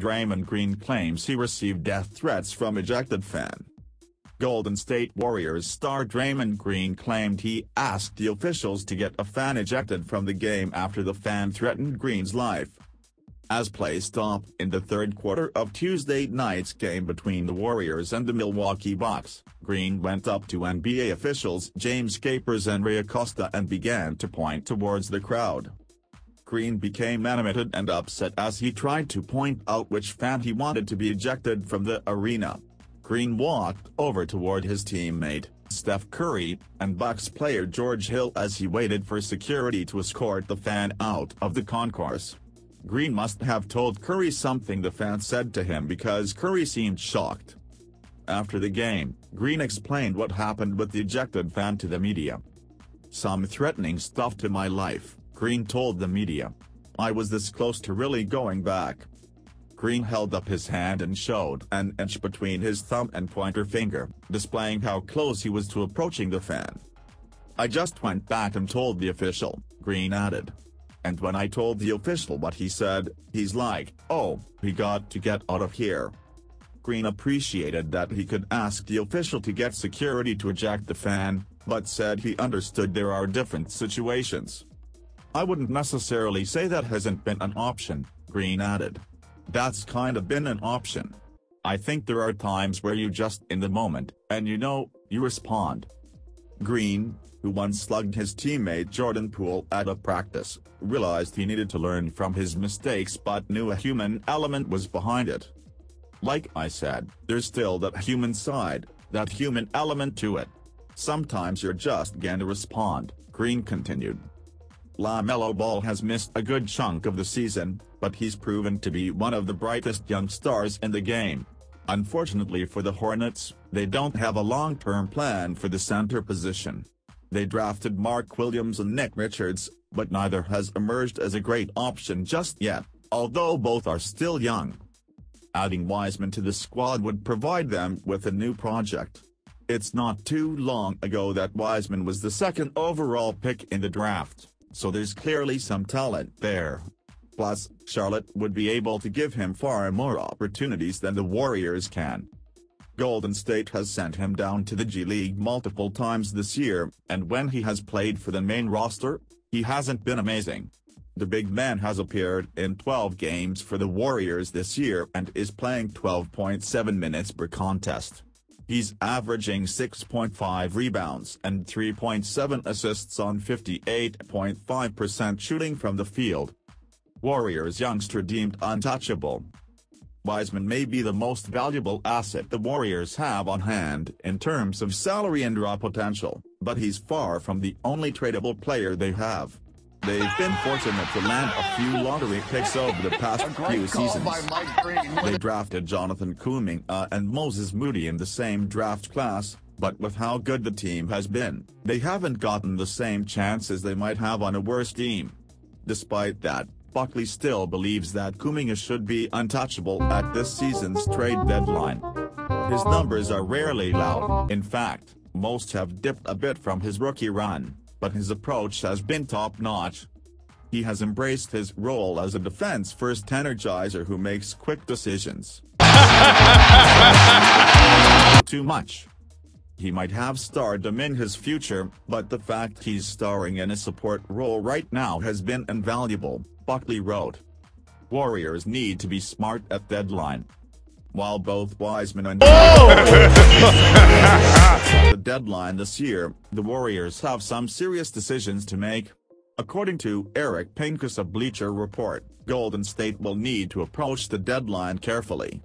Draymond Green claims he received death threats from ejected fan. Golden State Warriors star Draymond Green claimed he asked the officials to get a fan ejected from the game after the fan threatened Green's life. As play stopped in the third quarter of Tuesday night's game between the Warriors and the Milwaukee Bucks, Green went up to NBA officials James Capers and Ray Acosta and began to point towards the crowd. Green became animated and upset as he tried to point out which fan he wanted to be ejected from the arena. Green walked over toward his teammate, Steph Curry, and Bucks player George Hill as he waited for security to escort the fan out of the concourse. Green must have told Curry something the fan said to him because Curry seemed shocked. After the game, Green explained what happened with the ejected fan to the media. "Some threatening stuff to my life," Green told the media. "I was this close to really going back." Green held up his hand and showed an inch between his thumb and pointer finger, displaying how close he was to approaching the fan. "I just went back and told the official," Green added. "And when I told the official what he said, he's like, 'Oh, we got to get out of here.'" Green appreciated that he could ask the official to get security to eject the fan, but said he understood there are different situations. "I wouldn't necessarily say that hasn't been an option," Green added. "That's kind of been an option. I think there are times where you just in the moment, and you respond." Green, who once slugged his teammate Jordan Poole at a practice, realized he needed to learn from his mistakes but knew a human element was behind it. "Like I said, there's still that human side, that human element to it. Sometimes you're just gonna respond," Green continued. LaMelo Ball has missed a good chunk of the season, but he's proven to be one of the brightest young stars in the game. Unfortunately for the Hornets, they don't have a long-term plan for the center position. They drafted Mark Williams and Nick Richards, but neither has emerged as a great option just yet, although both are still young. Adding Wiseman to the squad would provide them with a new project. It's not too long ago that Wiseman was the second overall pick in the draft, so there's clearly some talent there. Plus, Charlotte would be able to give him far more opportunities than the Warriors can. Golden State has sent him down to the G League multiple times this year, and when he has played for the main roster, he hasn't been amazing. The big man has appeared in 12 games for the Warriors this year and is playing 12.7 minutes per contest. He's averaging 6.5 rebounds and 3.7 assists on 58.5% shooting from the field. Warriors youngster deemed untouchable. Wiseman may be the most valuable asset the Warriors have on hand in terms of salary and raw potential, but he's far from the only tradable player they have. They've been fortunate to land a few lottery picks over the past few seasons. They drafted Jonathan Kuminga and Moses Moody in the same draft class, but with how good the team has been, they haven't gotten the same chances they might have on a worse team. Despite that, Buckley still believes that Kuminga should be untouchable at this season's trade deadline. His numbers are rarely loud, in fact, most have dipped a bit from his rookie run, but his approach has been top-notch. He has embraced his role as a defense-first energizer who makes quick decisions. Too much. He might have stardom in his future, but the fact he's starring in a support role right now has been invaluable, Buckley wrote. Warriors need to be smart at deadline. While both Wiseman and the deadline this year, the Warriors have some serious decisions to make. According to Eric Pincus of Bleacher Report, Golden State will need to approach the deadline carefully.